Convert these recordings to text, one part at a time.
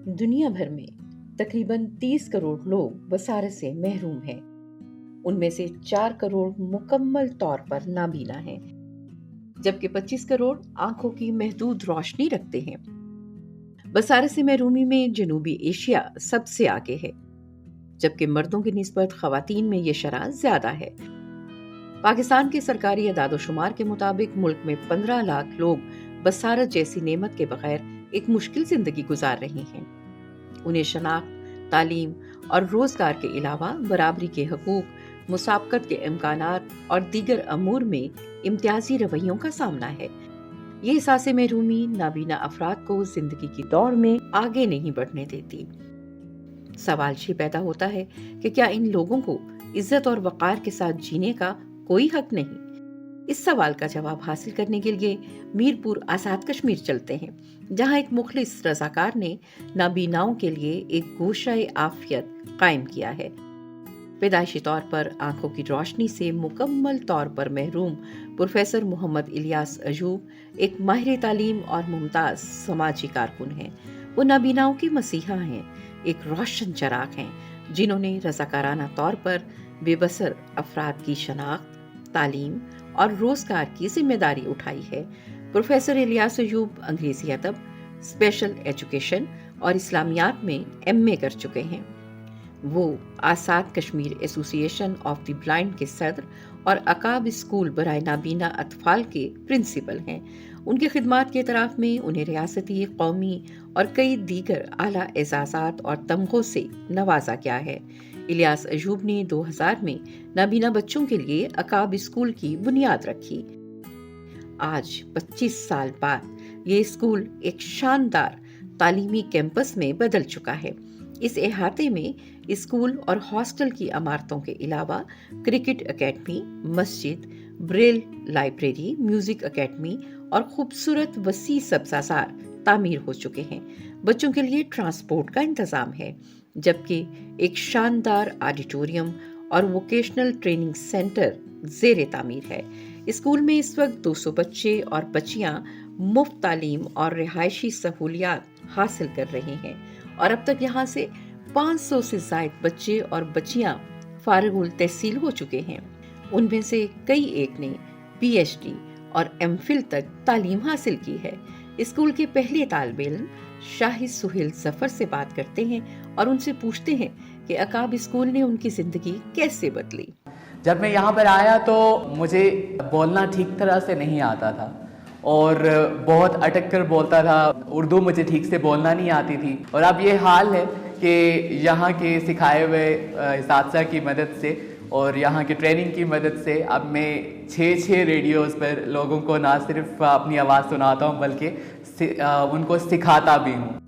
دنیا بھر میں تقریباً 30 کروڑ لوگ بصارت سے محروم ہیں۔ ان میں سے 4 کروڑ مکمل طور پر نابینا ہیں، جبکہ 25 کروڑ آنکھوں کی محدود روشنی رکھتے ہیں۔ بصارت سے محرومی میں جنوبی ایشیا سب سے آگے ہے، جبکہ مردوں کی نسبت خواتین میں یہ شرح زیادہ ہے۔ پاکستان کے سرکاری اعداد و شمار کے مطابق ملک میں 15 لاکھ لوگ بصارت جیسی نعمت کے بغیر ایک مشکل زندگی گزار رہے ہیں۔ انہیں شناخت، تعلیم اور روزگار کے علاوہ برابری کے حقوق، مسابقت کے امکانات اور دیگر امور میں امتیازی رویوں کا سامنا ہے۔ یہ احساس محرومی نابینا افراد کو زندگی کی دوڑ میں آگے نہیں بڑھنے دیتی۔ سوال یہ پیدا ہوتا ہے کہ کیا ان لوگوں کو عزت اور وقار کے ساتھ جینے کا کوئی حق نہیں؟ اس سوال کا جواب حاصل کرنے کے لیے میرپور آزاد کشمیر چلتے ہیں، جہاں ایک مخلص رضاکار نے نابیناؤں کے لیے ایک گوشہ عافیت قائم کیا ہے۔ پیدائشی طور پر آنکھوں کی روشنی سے مکمل طور پر محروم پروفیسر محمد الیاس ایوب ایک ماہر تعلیم اور ممتاز سماجی کارکن ہیں۔ وہ نابیناؤں کے مسیحا ہیں، ایک روشن چراغ ہیں جنہوں نے رضاکارانہ طور پر بے بصر افراد کی شناخت، تعلیم اور روزگار کی ذمہ داری اٹھائی ہے۔ پروفیسر الیاس ایوب انگریزی ادب، اسپیشل ایجوکیشن اور اسلامیات میں ایم اے کر چکے ہیں۔ وہ آزاد کشمیر ایسوسی ایشن آف دی بلائنڈ کے صدر اور عقاب اسکول برائے نابینا اطفال کے پرنسپل ہیں۔ ان کی خدمات کے اعتراف میں انہیں ریاستی، قومی اور کئی دیگر اعلیٰ اعزازات اور تمغوں سے نوازا گیا ہے۔ الیاس ایوب نے 2000 میں نابینا بچوں کے لیے عقاب اسکول کی بنیاد رکھی۔ آج 25 سال بعد یہ اسکول ایک شاندار تعلیمی کیمپس میں بدل چکا ہے۔ اس احاطے میں اسکول اور ہاسٹل کی عمارتوں کے علاوہ کرکٹ اکیڈمی، مسجد، بریل لائبریری، میوزک اکیڈمی اور خوبصورت وسیع سبزہ تعمیر ہو چکے ہیں۔ بچوں کے لیے ٹرانسپورٹ کا انتظام ہے، جبکہ ایک شاندار آڈیٹوریم اور ووکیشنل ٹریننگ سینٹر زیر تعمیر ہے۔ اسکول میں اس وقت 200 بچے اور بچیاں مفت تعلیم اور رہائشی سہولیات حاصل کر رہے ہیں، اور اب تک یہاں سے 500 سے زائد بچے اور بچیاں فارغ التحصیل ہو چکے ہیں۔ ان میں سے کئی ایک نے پی ایچ ڈی اور ایم فل تک تعلیم حاصل کی ہے۔ اسکول کے پہلے طالب علم شاہد سہیل ظفر سے بات کرتے ہیں اور ان سے پوچھتے ہیں کہ عقاب اسکول نے ان کی زندگی کیسے بدلی۔ جب میں یہاں پر آیا تو مجھے بولنا ٹھیک طرح سے نہیں آتا تھا اور بہت اٹک کر بولتا تھا، اردو مجھے ٹھیک سے بولنا نہیں آتی تھی، اور اب یہ حال ہے کہ یہاں کے سکھائے ہوئے اساتذہ کی مدد سے اور یہاں کی ٹریننگ کی مدد سے اب میں 6 ریڈیوز پر لوگوں کو نہ صرف اپنی آواز سناتا ہوں بلکہ ان کو سکھاتا بھی ہوں۔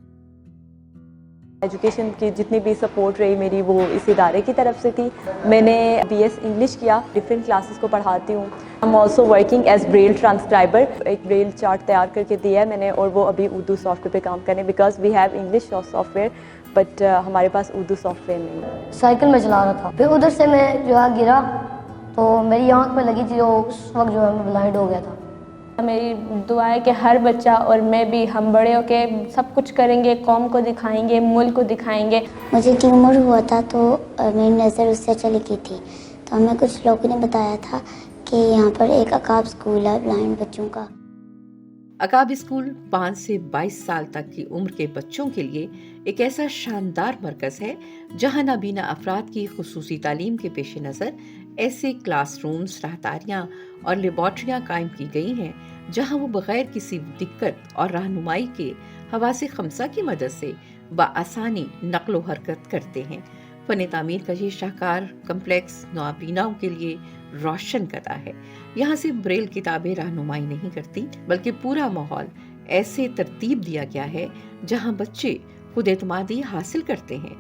ایجوکیشن کی جتنی بھی سپورٹ رہی میری وہ اس ادارے کی طرف سے تھی۔ میں نے بی ایس انگلش کیا، ڈفرینٹ کلاسز کو پڑھاتی ہوں۔ I'm also working as braille transcriber۔ ایک بریل چارٹ تیار کر کے دیا ہے میں نے، اور وہ ابھی اردو سافٹ ویئر پہ کام کرنے، because we have English software but ہمارے پاس اردو سافٹ ویئر نہیں ہے۔ سائیکل میں چلا رہا تھا، پھر ادھر سے میں جو ہے گرا تو میری آنکھ میں لگی تھی، جو اس وقت جو ہے میں بلائنڈ ہو گیا تھا۔ میری دعا ہے کہ ہر بچہ اور میں بھی، ہم بڑے ہو کے سب کچھ کریں گے، قوم کو دکھائیں گے، ملک کو دکھائیں گے۔ مجھے ٹیومر ہوا تھا تو میری نظر اس سے چلی گئی تھی، تو ہمیں کچھ لوگوں نے بتایا تھا کہ یہاں پر ایک عقاب اسکول ہے بلائنڈ بچوں کا۔ عقاب اسکول 5 سے 22 سال تک کی عمر کے بچوں کے لیے ایک ایسا شاندار مرکز ہے جہاں نابینا افراد کی خصوصی تعلیم کے پیش نظر ایسے کلاس رومز، راہداریاں اور لیبارٹریاں قائم کی گئی ہیں جہاں وہ بغیر کسی دقت اور رہنمائی کے حواس خمسہ کی مدد سے بآسانی نقل و حرکت کرتے ہیں۔ فن تعمیر کا یہ شاہکار کمپلیکس نابیناؤں کے لیے روشن قطع ہے۔ یہاں سے بریل کتابیں رہنمائی نہیں کرتی، بلکہ پورا ماحول ایسے ترتیب دیا گیا ہے جہاں بچے خود اعتمادی حاصل کرتے ہیں،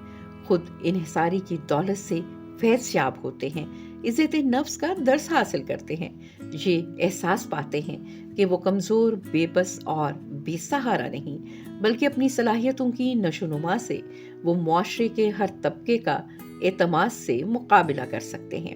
خود انحصاری کی دولت سے فیض یاب ہوتے ہیں، عزت نفس کا درس حاصل کرتے ہیں، یہ احساس پاتے ہیں کہ وہ کمزور، بے بس اور بے سہارا نہیں، بلکہ اپنی صلاحیتوں کی نشو و نما سے وہ معاشرے کے ہر طبقے کا اعتماد سے مقابلہ کر سکتے ہیں۔